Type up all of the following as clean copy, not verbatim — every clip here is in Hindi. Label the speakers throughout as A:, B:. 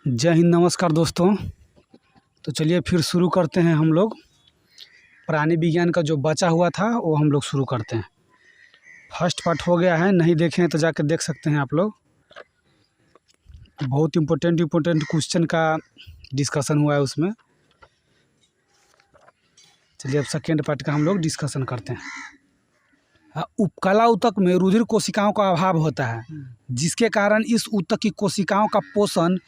A: जय हिंद, नमस्कार दोस्तों। तो चलिए फिर शुरू करते हैं हम लोग। प्राणी विज्ञान का जो बचा हुआ था वो हम लोग शुरू करते हैं। फर्स्ट पार्ट हो गया है, नहीं देखे हैं तो जाकर देख सकते हैं आप लोग। बहुत इम्पोर्टेंट क्वेश्चन का डिस्कशन हुआ है उसमें। चलिए अब सेकेंड पार्ट का हम लोग डिस्कशन करते हैं। उपकला ऊतक में रुधिर कोशिकाओं का अभाव होता है, जिसके कारण इस ऊतक की कोशिकाओं का पोषण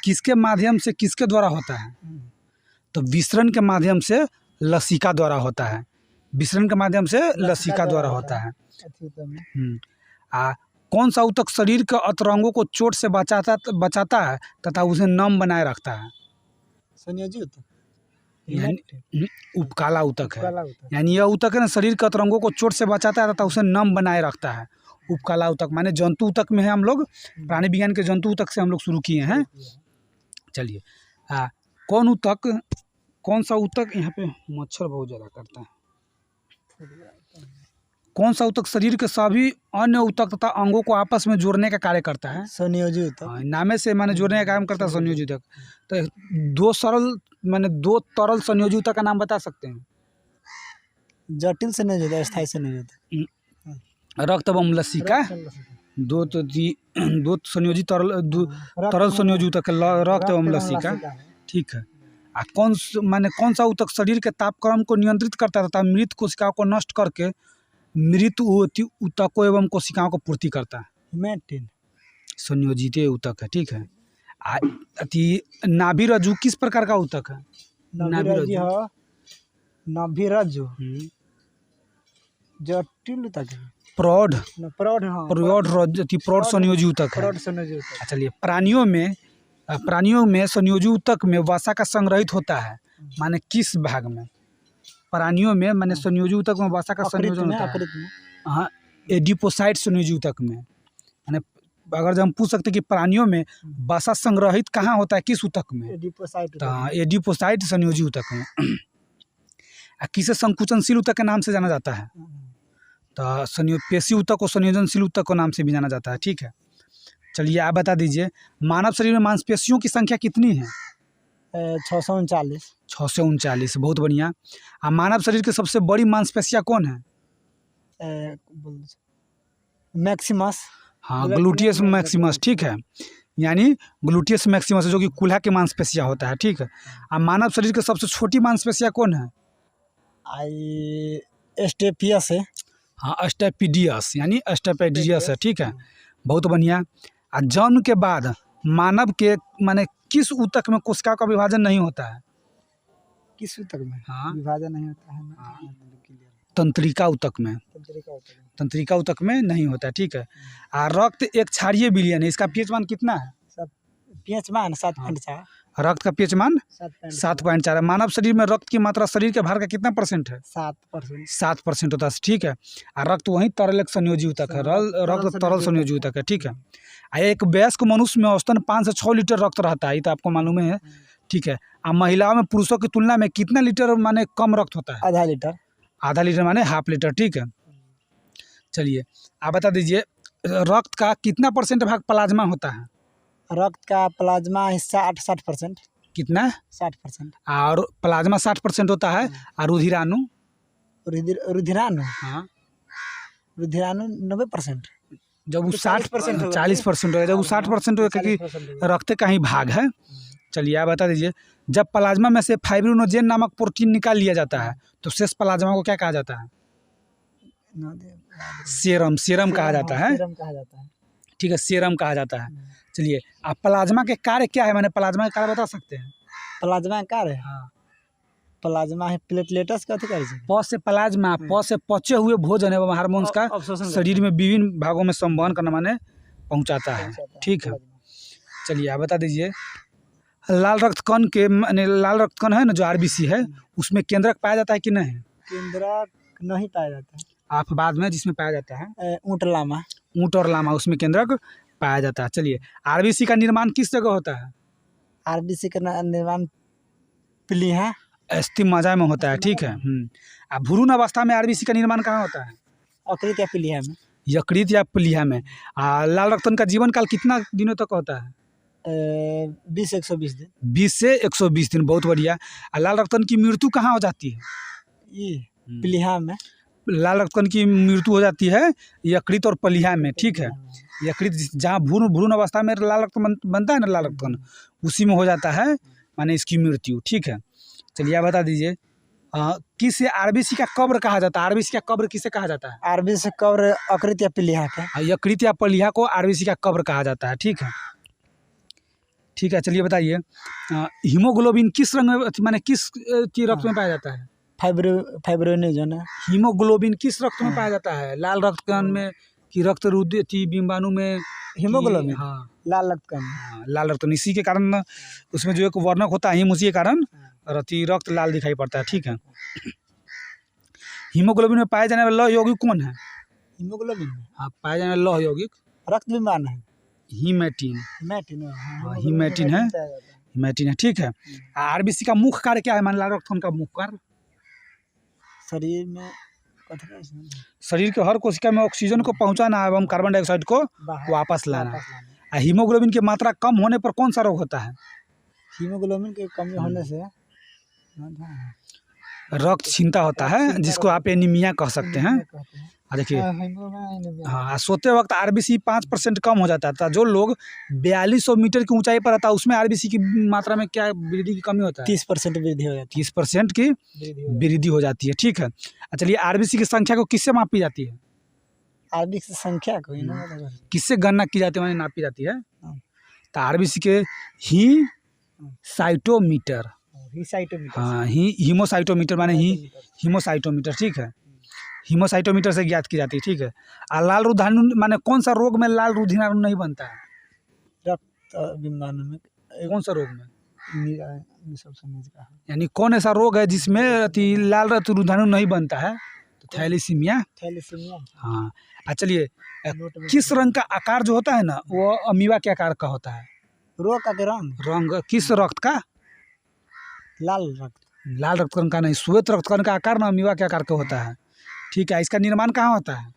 A: किसके माध्यम से किसके द्वारा होता है? तो विसरण के माध्यम से लसिका द्वारा होता है। विसरण के माध्यम से लसिका द्वारा होता है। कौन सा ऊतक शरीर के अंतरंगों को चोट से बचाता है तथा उसे नम बनाए रखता है?
B: संयोजी ऊतक
A: यानी उपकाला ऊतक है। यानी यह ऊतक है ना, शरीर के अंतरंगों को चोट से बचाता है तथा उसे नम बनाए रखता है। उपकाला ऊतक माने जंतु ऊतक में है। हम लोग प्राणी विज्ञान के जंतु ऊतक से हम लोग शुरू किए हैं। चलिए कौन सा ऊतक, यहाँ पे मच्छर बहुत ज़्यादा करता है। कौन सा ऊतक शरीर के सभी अन्य ऊतक तथा अंगों को आपस में जोड़ने का कार्य करता है?
B: संयोजी ऊतक।
A: नामे से माने जोड़ने का काम करता है संयोजी ऊतक। तो दो तरल संयोजी ऊतक का नाम बता सकते हैं?
B: जटिल संयोजी ऊतक, स्थायी संयोजी ऊतक।
A: रक्त एवं लसिका दो संयोजी तरल संयोजी ऊतक रक्त एवं लसिका। ठीक है। कौन सा ऊतक शरीर के तापक्रम को नियंत्रित करता है तथा मृत कोशिकाओं को नष्ट करके मृत ऊतकों एवं कोशिकाओं को पूर्ति करता है?
B: हेमेटिन
A: संयोजित ऊतक है। ठीक है। नाभि रज्जु किस प्रकार का ऊतक है?
B: नाभि रज्जु जटिल ऊतक है।
A: प्रौढ़ संयोजी ऊतक है। चलिए प्राणियों में संयोजी ऊतक में वसा का संग्रहित होता है, माने किस भाग में? प्राणियों में माने संयोजी ऊतक में वसा का संयोजन होता है। हाँ, एडिपोसाइट संयोजी ऊतक में। माने अगर जब हम पूछ सकते हैं कि प्राणियों में वसा संग्रहित कहाँ होता है, किस ऊतक में? एडिपोसाइट संयोजी ऊतक में। किसे संकुचनशील ऊतक के नाम से जाना जाता है? तो पेशी ऊतक को संयोजनशील ऊतक के नाम से भी जाना जाता है। ठीक है। चलिए आप बता दीजिए, मानव शरीर में मांसपेशियों की संख्या कितनी है? 639। बहुत बढ़िया। मानव शरीर की सबसे बड़ी मांसपेशियां कौन है?
B: मैक्सिमस।
A: हाँ, ग्लूटियस मैक्सिमस। ठीक है। यानी ग्लूटियस मैक्सिमस जो कि कूल्हा की मांसपेशियां होता है। ठीक है। मानव शरीर की सबसे छोटी मांसपेशियां कौन है?
B: एस्टेपियस है।
A: हाँ, एस्टेपिडियस यानी एस्टेपिडियस है। ठीक है। बहुत बढ़िया। जन्म के बाद मानव के माने किस ऊतक में कोशिका का विभाजन नहीं होता है?
B: किस ऊतक में?
A: हाँ,
B: विभाजन नहीं होता है।
A: तंत्रिका ऊतक में। तंत्रिका ऊतक में नहीं होता है। ठीक है। रक्त एक क्षारीय विलयन है। इसका पीएच मान कितना है?
B: पीएच मान 7.4।
A: रक्त का पीएच मान 7.4 है। मानव शरीर में रक्त की मात्रा शरीर के भार का कितना % है? 7% होता है। ठीक है। रक्त वही तरल एक संयोजी ऊतक है। रक्त तरल संयोजी ऊतक है। ठीक है। एक वयस्क मनुष्य में औसतन 5 से 6 लीटर रक्त रहता है, ये तो आपको मालूम है। ठीक है। महिलाओं में पुरुषों की तुलना में कितना लीटर माने कम रक्त होता है? आधा लीटर माने ½ लीटर। ठीक है। चलिए आप बता दीजिए, रक्त का कितना % भाग प्लाज्मा होता है?
B: रक्त का प्लाज्मा हिस्सा 60%।
A: कितना?
B: 60%।
A: और प्लाज्मा 60% होता है। और रुधिराणु?
B: हाँ, रुधिराणु 90%।
A: जब वो 40% हो गया, जब वो 60% हो गया, क्योंकि रक्त का ही भाग है। चलिए आप बता दीजिए, जब प्लाज्मा में से फाइब्रिनोजेन नामक प्रोटीन निकाल लिया जाता है तो शेष प्लाज्मा को क्या कहा जाता है? सीरम कहा जाता है। ठीक है, सीरम कहा जाता है। चलिए आप प्लाज्मा के कार्य क्या है, मैंने प्लाज्मा के कार्य बता सकते हैं?
B: प्लाज्मा का कार्य?
A: हाँ,
B: प्लाज्मा है प्लेटलेट्स का
A: प से प्लाज्मा, प से पचे हुए भोजन एवं हार्मोन्स का शरीर में विभिन्न भागों में संवहन करना माने पहुंचाता है। ठीक है। चलिए आप बता दीजिए, लाल रक्त कण है ना, जो आरबीसी है, उसमें केंद्रक पाया जाता है कि नहीं?
B: केंद्रक नहीं पाया जाता है।
A: आप बाद में जिसमें पाया जाता है
B: ऊंट और
A: लामा, उसमें केंद्रक पाया जाता है। चलिए आरबीसी का निर्माण किस जगह होता है?
B: आरबीसी का निर्माण प्लीहा
A: अस्थि मज्जा में होता है। ठीक है। भ्रूण अवस्था में आरबीसी का निर्माण कहाँ होता है?
B: यकृत या प्लीहा में।
A: यकृत या प्लीहा में। लाल रक्त कण का जीवन काल कितना दिनों तक होता है?
B: 20-120 दिन।
A: 20 से 120 दिन, बहुत बढ़िया। लाल रक्तकण की मृत्यु कहाँ हो जाती है?
B: ये पीलिया में।
A: लाल रक्तकण की मृत्यु हो जाती है यकृत और पलिहा में, ठीक है। यकृत जहाँ भ्रूण भ्रूण अवस्था में लाल रक्त बनता है ना, लाल रक्तकण, उसी में हो जाता है माने इसकी मृत्यु, ठीक है। चलिए आप बता दीजिए किस आरबीसी का कब्र कहा जाता है? आरबीसी का कब्र किसे कहा जाता है?
B: आरबीसी कब्र यकृत या पीलिया का।
A: यकृत या पलिहा को आरबीसी का कब्र कहा जाता है, ठीक है। ठीक है, चलिए बताइए हीमोग्लोबिन किस रंग में माने किस रक्त में पाया जाता है?
B: फाइब्रोनिजन है।
A: हीमोग्लोबिन किस रक्त में पाया जाता है? लाल रक्तकण में कि रक्त बिंबाणु में?
B: हीमोग्लोबिन
A: हाँ,
B: लाल रक्तकण।
A: हाँ, लाल रक्तकण। इसी के कारण उसमें जो एक वर्णक होता है हिम, उसी के कारण रक्त लाल दिखाई पड़ता है, ठीक है। हीमोग्लोबिन में पाए जाने वाला लौह यौगिक कौन है?
B: हीमोग्लोबिन में
A: हाँ, पाए जाने वाला लौह यौगिक
B: रक्त विमान है।
A: हीमेटिन।
B: हीमेटिन है।
A: हीमेटिन है, हीमेटिन है, ठीक है। आरबीसी का मुख्य कार्य क्या है? मान लाल रक्तकण का मुख्य कार्य
B: शरीर में
A: शरीर के हर कोशिका में ऑक्सीजन को पहुंचाना एवं कार्बन डाइऑक्साइड को वापस लाना। हीमोग्लोबिन की मात्रा कम होने पर कौन सा रोग होता है?
B: हीमोग्लोबिन की कमी होने से
A: रक्त छीनता होता है, जिसको आप एनीमिया कह सकते हैं। देखिए हाँ, सोते वक्त आरबीसी 5% कम हो जाता था। जो लोग 4200 मीटर की ऊंचाई पर रहता है उसमें आरबीसी की मात्रा में क्या वृद्धि की कमी होता है?
B: 30% वृद्धि हो जाती है।
A: 30% की वृद्धि हो जाती है, ठीक है। चलिए आरबीसी की संख्या को किससे मापी जाती है?
B: आरबीसी की संख्या को
A: किससे गणना की जाती है, माने नापी जाती है? तो आरबीसी के ही साइटोमीटर, हाँ, हीमोसाइटोमीटर माने हीमोसाइटोमीटर, ठीक है। हीमोसाइटोमीटर से ज्ञात की जाती है, ठीक है। और लाल रुधिराणु माने कौन सा रोग में लाल रुधिराणु नहीं बनता है?
B: रक्त विमान में।
A: कौन सा रोग में?
B: सबसे
A: यानी कौन ऐसा रोग है जिसमें लाल रक्त रुधिराणु नहीं बनता है? तो थैलीसीमिया। हाँ, चलिए किस रंग का आकार जो होता है ना वो अमीबा के आकार का होता है?
B: रोग का
A: रंग किस रक्त का?
B: लाल
A: रक्तकण का नहीं, श्वेत रक्तकण का आकार ना अमीबा के आकार का होता है, ठीक है। इसका निर्माण कहाँ होता है?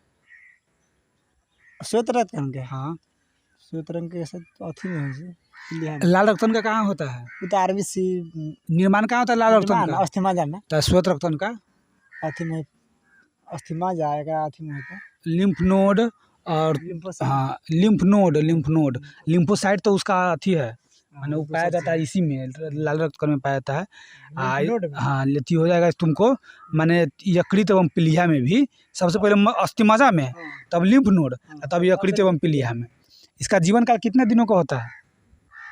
B: श्वेत रक्तकण का।
A: हाँ,
B: श्वेत रंग के अथी में
A: लाल रक्तकण का कहाँ होता है?
B: तो आरबीसी
A: निर्माण कहाँ होता है लाल रक्तकण का?
B: अस्थिमज्जा में।
A: तो श्वेत रक्तकण का
B: अथी में अस्थिमज्जा आएगा, अथी में होता है
A: लिम्फ नोड और हाँ लिम्फोसाइट। लिम्फोसाइट तो उसका अथी है, माने वो पाया जाता है इसी में, लाल रक्तकण में पाया जाता है। हाँ, लेती हो जाएगा तुमको, माने यकृत एवं पीलिया में भी सबसे पहले अस्थिमज्जा में, तब लिम्फ नोड, तब यकृत एवं पीलिया में। इसका जीवन काल कितने दिनों का होता है?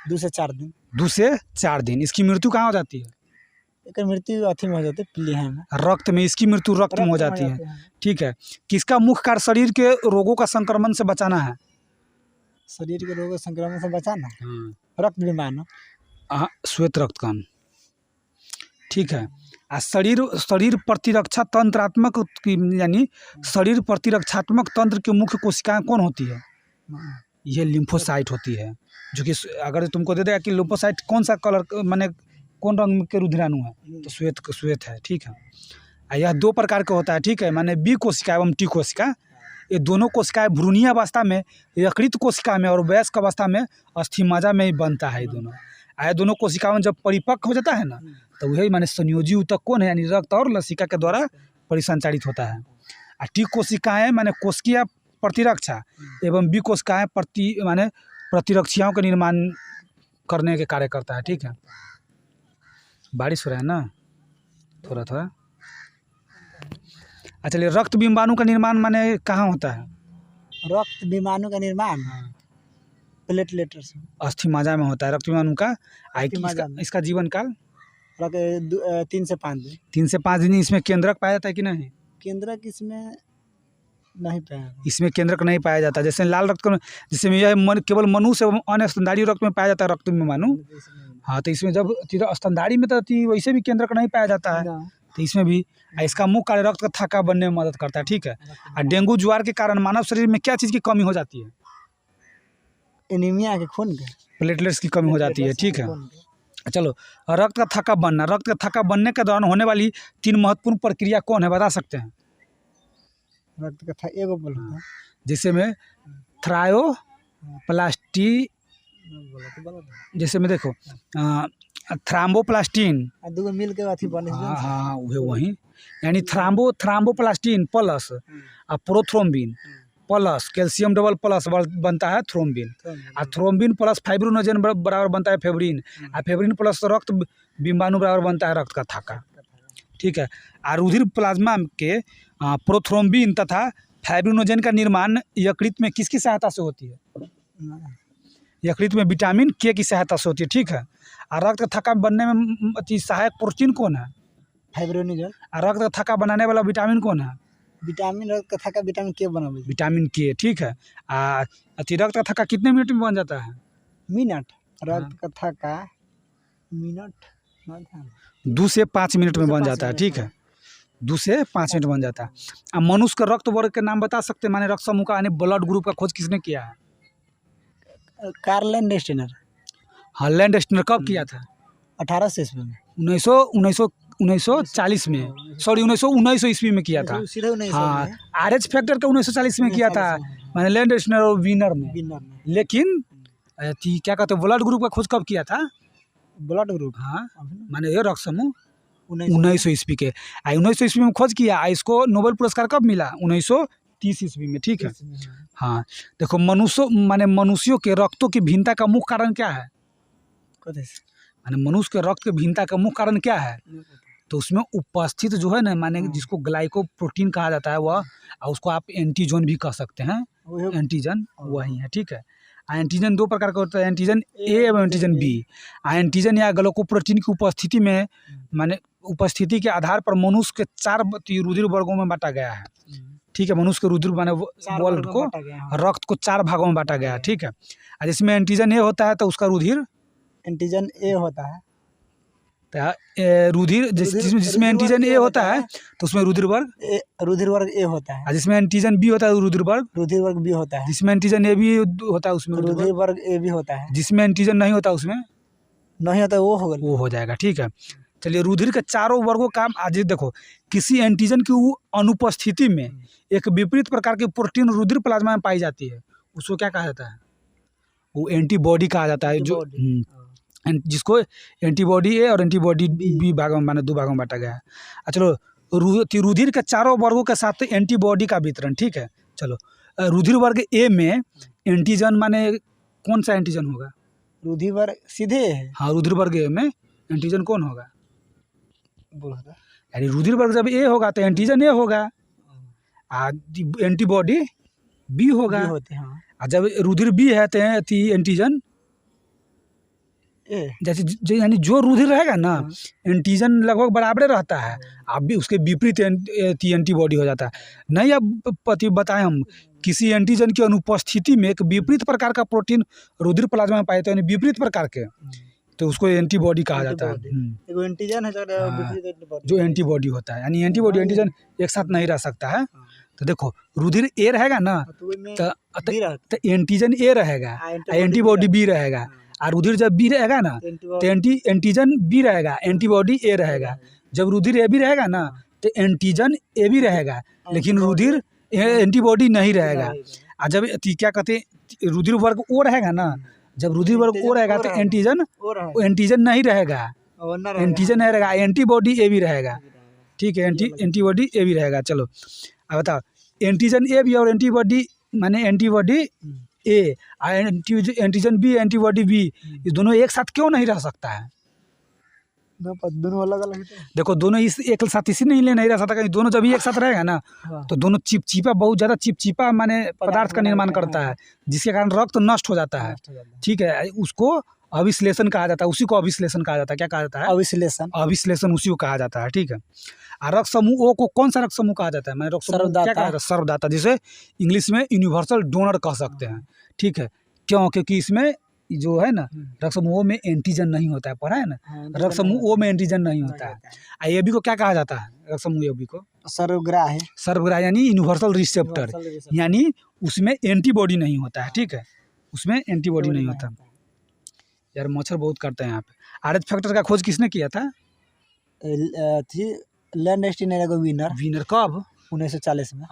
B: 2 से 4 दिन।
A: 2 से 4 दिन। इसकी मृत्यु कहाँ हो जाती है?
B: एक मृत्यु अथी में हो जाती है, पीलिया में,
A: रक्त में। इसकी मृत्यु रक्त में हो जाती है, ठीक है। किसका मुख्य कार्य शरीर के रोगों का संक्रमण से बचाना है?
B: शरीर के रोगों संक्रमण से बचाना, रक्त विमान,
A: श्वेत रक्तकण, ठीक है। शरीर प्रतिरक्षा तंत्रात्मक यानी शरीर प्रतिरक्षात्मक तंत्र की मुख्य कोशिकाएं कौन होती है? ये लिम्फोसाइट होती है, जो कि अगर तुमको दे देगा कि लिम्फोसाइट कौन सा कलर माने कौन रंग के रुधिराणु है, तो श्वेत है, ठीक है। यह 2 प्रकार का होता है, ठीक है, माने बी कोशिका एवं टी कोशिका। ये दोनों कोशिकाएं भ्रूणीय अवस्था में यकृत कोशिका में और वयस्क अवस्था में अस्थिमज्जा में ही बनता है। ये दोनों कोशिकाओं जब परिपक्व हो जाता है ना, तो वही माने संयोजी ऊतक कौन है, यानी रक्त और लसिका के द्वारा परिसंचारित होता है। और टी कोशिकाएं माने कोशिकीय प्रतिरक्षा एवं बी कोशिकाएं माने प्रतिरक्षियों का निर्माण करने के कार्य करता है, ठीक है। बारिश हो रहा है ना थोड़ा। चलिए रक्त बिंबाणु का निर्माण माने कहाँ होता है?
B: रक्त विमाणु का निर्माण प्लेटलेट से
A: अस्थिमज्जा में होता है रक्त बिंबाणु का। इसका जीवन काल
B: 3 से 5 दिन।
A: 3 से 5 दिन। इसमें केंद्रक पाया जाता है कि नहीं?
B: केंद्रक इसमें नहीं पाया,
A: इसमें केंद्रक नहीं पाया जाता। जैसे लाल रक्त जिसमें यह केवल मनुष्य एवं अन्य स्तनधारी रक्त में पाया जाता है रक्त बिंबाणु। हाँ, तो इसमें जब स्तनधारी में तो वैसे भी केंद्रक नहीं पाया जाता है, तो इसमें भी इसका मुख्य कार्य रक्त का थक्का बनने में मदद करता है, ठीक है। और डेंगू ज्वार के कारण मानव शरीर में क्या चीज़ की कमी हो जाती है?
B: एनीमिया के खून के
A: प्लेटलेट्स की कमी हो जाती है, ठीक है। चलो रक्त का थक्का बनना। रक्त का थक्का बनने के दौरान होने वाली 3 महत्वपूर्ण प्रक्रिया कौन है, बता सकते हैं?
B: रक्त का एगो बोलता है,
A: जिसमें थ्रायोप्लास्टी
B: बोला तो बोला
A: जैसे में देखो थ्राम्बोप्लास्टिन,
B: दूगो मिल के अथी बने
A: हाँ हाँ वही यानी thromboplastin plus prothrombin plus calcium double plus बनता है थ्रोम्बिन, और थ्रोम्बिन प्लस फाइब्रोनोजेन बराबर बनता है फेब्रिन, और फेब्रिन प्लस रक्त बिंबाणु बराबर बनता है रक्त का थाका। ठीक है, और रुधिर प्लाज्मा के प्रोथ्रोम्बिन तथा फाइब्रिनोजेन का निर्माण यकृत में किसकी सहायता से होती है? यकृत में विटामिन के की सहायता से होती है। ठीक है, और रक्त का थक्का बनने में सहायक प्रोटीन कौन है?
B: फाइब्रोनोजेन।
A: और रक्त का थक्का बनाने वाला विटामिन कौन है?
B: विटामिन रक्त का थक्का विटामिन के बनावे।
A: विटामिन के। ठीक है, रक्त का थक्का कितने मिनट में बन जाता है?
B: मिनट। रक्त का थक्का मिनट
A: 2 से 5 मिनट में बन जाता है। ठीक है, 2 से 5 मिनट बन जाता है। अब मनुष्य का रक्त वर्ग के नाम बता सकते हैं, माने रक्त समूह का यानी ब्लड ग्रुप का खोज किसने किया है?
B: Karl Landsteiner.
A: हाँ, लैंडस्टेनर कब किया था?
B: 1800 ईस्वी में।
A: 1940 में, सॉरी 1919 ईस्वी में किया था। हाँ, RH फैक्टर का 1940 में किया था, मैंने लैंडस्टेनर और वीनर ने। लेकिन क्या कहते हैं ब्लड ग्रुप का खोज कब किया था?
B: ब्लड ग्रुप,
A: हाँ माने ये रक्त समूह 1900 ईस्वी के 1900 ईस्वी में खोज किया। इसको नोबेल पुरस्कार कब मिला? 1930 ईस्वी में। ठीक है, हाँ देखो मनुष्यों के रक्तों की भिन्नता का मुख्य कारण क्या है? माने मनुष्य के रक्त के भिन्नता का मुख्य कारण क्या है? तो उसमें उपस्थित जो है ना, माने जिसको ग्लाइकोप्रोटीन कहा जाता है वह, और उसको आप एंटीजन भी कह सकते हैं, एंटीजन वही है। ठीक है, एंटीजन 2 प्रकार का होता है, एंटीजन ए एवं एंटीजन बी। एंटीजन या ग्लाइकोप्रोटीन की उपस्थिति में माने उपस्थिति के आधार पर मनुष्य के 4 रुधिर वर्गों में बांटा गया है। ठीक है, मनुष्य के रुधिर माने ब्लड को, रक्त को 4 भागों में बांटा गया है। ठीक है, और जिसमें एंटीजन ए होता है तो उसका रुधिर
B: एंटीजन ए होता है,
A: रुधिर जिसमें एंटीजन ए होता है तो उसमें रुधिर वर्ग
B: ए होता है,
A: और जिसमें एंटीजन बी होता है रुधिर वर्ग
B: बी होता है,
A: जिसमें एंटीजन ए भी होता है उसमें
B: रुधिर वर्ग ए भी होता है,
A: जिसमें एंटीजन नहीं होता उसमें
B: नहीं होता वो हो
A: जाएगा। ठीक है, चलिए रुधिर के चारों वर्गों का आज देखो, किसी एंटीजन की अनुपस्थिति में एक विपरीत प्रकार की प्रोटीन रुधिर प्लाज्मा में पाई जाती है, उसको क्या कहा जाता है? वो एंटीबॉडी कहा जाता है, जो जिसको एंटीबॉडी ए और एंटीबॉडी बी भागों में माने 2 भागों में बांटा गया है। चलो रुधिर के चारों वर्गों के साथ एंटीबॉडी का वितरण। ठीक है, चलो रुधिर वर्ग ए में एंटीजन माने कौन सा एंटीजन होगा?
B: रुधिर वर्ग सीधे है।
A: हाँ, रुधिर वर्ग ए में एंटीजन कौन होगा? यानी रुधिर वर्ग जब ए होगा तो एंटीजन ए होगा, एंटीबॉडी बी होगा, और जब रुधिर बी है तो एंटीजन जैसे यानी जो रुधिर रहेगा ना एंटीजन लगभग बराबर रहता है, अब भी उसके विपरीत एंटीबॉडी हो जाता है। नहीं, अब बताएं हम किसी एंटीजन की अनुपस्थिति में एक विपरीत प्रकार का प्रोटीन रुधिर प्लाज्मा में पाए, तो यानी विपरीत प्रकार के, तो उसको एंटीबॉडी कहा जाता है।
B: एंटीजन है
A: जो एंटीबॉडी होता है, यानी एंटीबॉडी एंटीजन एक साथ नहीं रह सकता है। तो देखो रुधिर ए रहेगा ना तो एंटीजन ए रहेगा, एंटीबॉडी बी रहेगा, और रुधिर जब बी रहेगा ना तो एंटीजन बी रहेगा, एंटीबॉडी ए रहेगा। जब रुधिर ए बी रहेगा ना तो एंटीजन ए बी रहेगा, लेकिन रुधिर एंटीबॉडी नहीं रहेगा। और जब क्या कहते हैं रुधिर वर्ग ओ रहेगा ना, जब रुधिर वर्ग ओ रहेगा तो एंटीजन नहीं रहेगा, एंटीजन नहीं रहेगा, एंटीबॉडी ए भी रहेगा। ठीक है, एंटीबॉडी ए भी रहेगा। चलो अब बताओ, एंटीजन ए भी और एंटीबॉडी माने antibody A antigen B antibody B, ये दोनों एक साथ क्यों नहीं रह सकता है?
B: दोनों अलग अलग है।
A: देखो दोनों एक साथ इसी नहीं रह सकता, दोनों जब एक साथ रहेगा ना तो दोनों चिपचिपा, बहुत ज़्यादा चिपचिपा माने पदार्थ का निर्माण करता है, जिसके कारण रक्त नष्ट हो जाता है। ठीक है, उसको अविश्लेषण कहा जाता है, उसी को अविश्लेषण कहा जाता है। क्या कहा जाता है? अविश्लेषण उसी को कहा जाता है। ठीक है, और रक्त समूह ओ को कौन सा रक्त समूह कहा जाता है? मैंने रक्त समूह क्या कहा जाता है? सर्वदाता, जिसे इंग्लिश में यूनिवर्सल डोनर कह सकते हैं। ठीक है, क्यों? क्योंकि इसमें जो है ना रक्त समूह में एंटीजन नहीं होता है, पढ़ा है ना, रक्त समूह ओ में एंटीजन नहीं होता है। ए बी को क्या कहा जाता है? रक्त समूह ए बी को सर्वग्राही यानी यूनिवर्सल रिसेप्टर, यानी उसमें एंटीबॉडी नहीं होता है। ठीक है, उसमें एंटीबॉडी नहीं होता। यार मच्छर बहुत काटते हैं यहाँ पे। RH फैक्टर का खोज किसने किया था?
B: लैंडस्टेनर वीनर
A: कब?
B: 1940 में।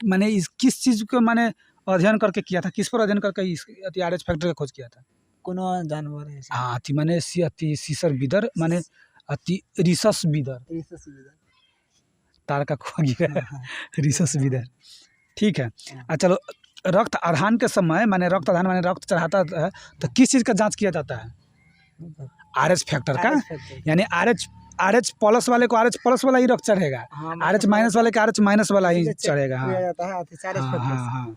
A: मैंने इस किस चीज़ को मैंने अध्ययन करके किया था, किस पर अध्ययन करके इस RH फैक्टर का खोज किया था?
B: कोनो जानवर है ऐसे।
A: हाँ अति माने अति सीसर बिदर माने अति रिसस बिदर,
B: इससे सीधा।
A: तार का खो गया
B: हाँ,
A: रिसस बिदर। ठीक है।
B: हाँ।
A: चलो रक्त आधान के समय माने रक्त आधान माने रक्त चढ़ाता है तो किस चीज़ का जांच किया जाता है? RH फैक्टर का,
B: RH फैक्टर।
A: यानी RH प्लस वाले को RH प्लस वाला ही रक्त चढ़ेगा,
B: हाँ,
A: RH माइनस वाले का RH माइनस वाला ही
B: चेक
A: चढ़ेगा। हाँ
B: किया जाता है RH
A: हाँ
B: फैक्टर
A: हाँ
B: से।
A: हाँ।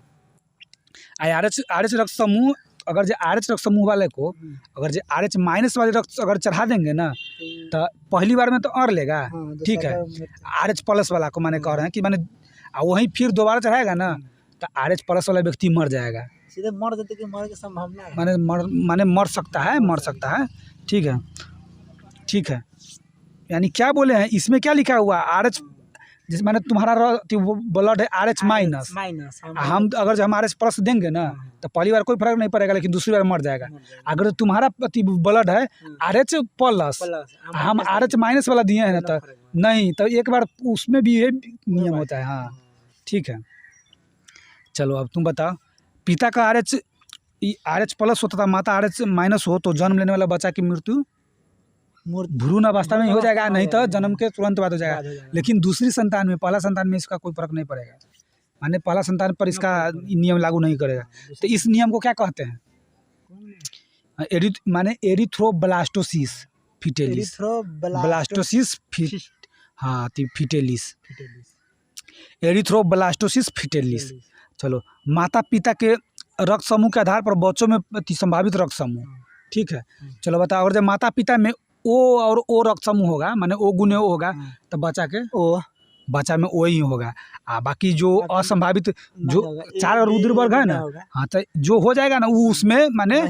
A: RH रक्त समूह अगर जो RH रक्त समूह वाले को अगर जो RH माइनस वाले रक्त अगर चढ़ा देंगे ना तो पहली बार में तो और लेगा।
B: हाँ,
A: ठीक है।
B: दूसरा
A: RH प्लस वाला को माने कह रहे हैं कि माने वहीं फिर दोबारा चढ़ाएगा ना तो RH प्लस वाला व्यक्ति मर जाएगा,
B: सीधे मर जाते कि मरने की संभावना है।
A: माने मर सकता है। ठीक है। ठीक है। यानी क्या बोले हैं इसमें, क्या लिखा हुआ RH जिस माने तुम्हारा ब्लड है RH माइनस,
B: माइनस
A: हम अगर जो हम RH प्लस देंगे ना तो पहली बार कोई फर्क नहीं पड़ेगा, लेकिन दूसरी बार मर जाएगा। अगर तुम्हारा ब्लड है RH प्लस, हम RH माइनस वाला दिए हैं ना तो नहीं, तो एक बार उसमें भी ये नियम होता है। हाँ ठीक है। चलो अब तुम बताओ, पिता का RH प्लस होता था, माता RH माइनस हो तो जन्म लेने वाला बच्चा की मृत्यु भ्रूण अवस्था में ही हो जाएगा, नहीं तो जन्म के तुरंत बाद हो जाएगा। लेकिन दूसरी संतान में, पहला संतान में इसका कोई फर्क नहीं पड़ेगा, माने पहला संतान पर इसका नियम लागू नहीं करेगा। तो इस नियम को क्या कहते हैं? माने एरिथ्रोब्लास्टोसिस फिटेलिस, ब्लास्टोसिस हाँ फिटेलिस, एरिथ्रोब्लास्टोसिस फिटेलिस। चलो माता पिता के रक्त समूह के आधार पर बच्चों में संभावित रक्त समूह। ठीक है। चलो बताओ, अगर जब माता पिता में O और O रक्त समूह होगा माने O गुने O होगा तो बच्चा में O ही होगा। बाकी जो असंभावित जो 4 रुधिर वर्ग है ना, हाँ तो जो हो जाएगा ना वो उसमें माने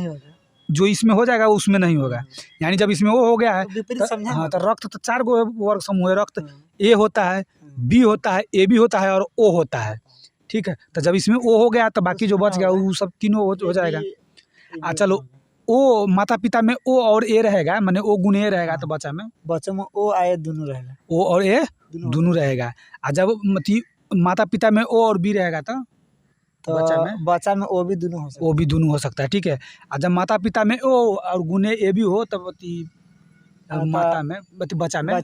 A: जो इसमें हो जाएगा उसमें नहीं होगा। यानी जब इसमें O हो गया है हाँ तो रक्त तो 4 गो वर्ग समूह है, रक्त A होता है, B होता है, AB होता है और O होता है। ठीक है। तो जब इसमें O हो गया तो बाकी जो बच गया वो सब तीनों हो जाएगा। चलो O माता पिता में O और A रहेगा माने O गुने A रहेगा तो बच्चों में
B: O आए दोनों रहेगा,
A: O और A दोनों रहेगा। जब माता पिता में O और B रहेगा तो
B: बच्चा में O भी दोनों हो
A: सकता है। ठीक है। जब माता पिता में O और गुने A भी हो तब माता में बच्चा में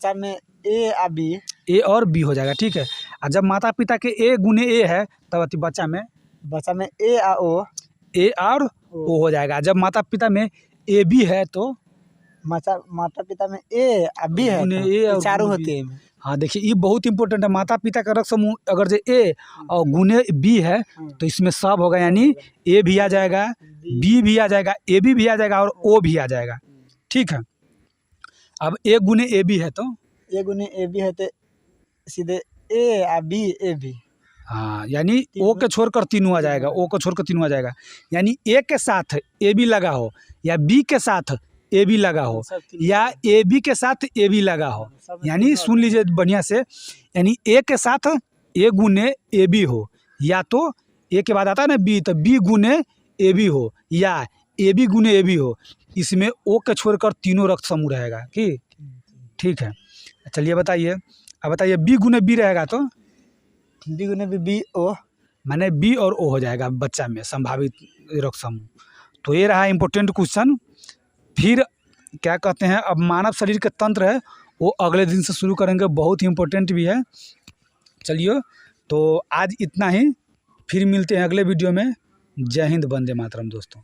A: A और B हो जाएगा। ठीक है। जब माता पिता के A गुने A है तब बच्चा में
B: A और
A: O हो जाएगा। जब माता पिता में A B है तो
B: माता पिता में A और B है तो चारों होते हैं।
A: हाँ देखिए ये बहुत इंपॉर्टेंट है। माता पिता का रक्त समूह अगर जो A और गुने B है तो इसमें सब होगा, यानी A भी आ जाएगा, B भी आ जाएगा, AB भी आ जाएगा और O भी आ जाएगा। ठीक है। अब A गुने AB है तो
B: सीधे A और B AB,
A: हाँ यानी O के छोड़कर तीनों आ जाएगा, O को छोड़कर तीनों आ जाएगा। यानी A के साथ AB लगा हो या B के साथ AB लगा हो या AB के साथ AB लगा हो, यानी सुन लीजिए बढ़िया से, यानी A के साथ A गुने AB हो या तो A के बाद आता है ना B तो B गुने AB हो या AB गुने AB हो, इसमें O के छोड़कर तीनों रक्त समूह रहेगा कि ठीक है। चलिए बताइए, अब बताइए B गुने B रहेगा तो
B: B गुने B O
A: माने B और O हो जाएगा बच्चा में संभावित रक्त समूह। तो ये रहा इम्पोर्टेंट क्वेश्चन। फिर क्या कहते हैं, अब मानव शरीर के तंत्र है वो अगले दिन से शुरू करेंगे, बहुत ही इम्पोर्टेंट भी है। चलिए तो आज इतना ही, फिर मिलते हैं अगले वीडियो में। जय हिंद, वंदे मातरम दोस्तों।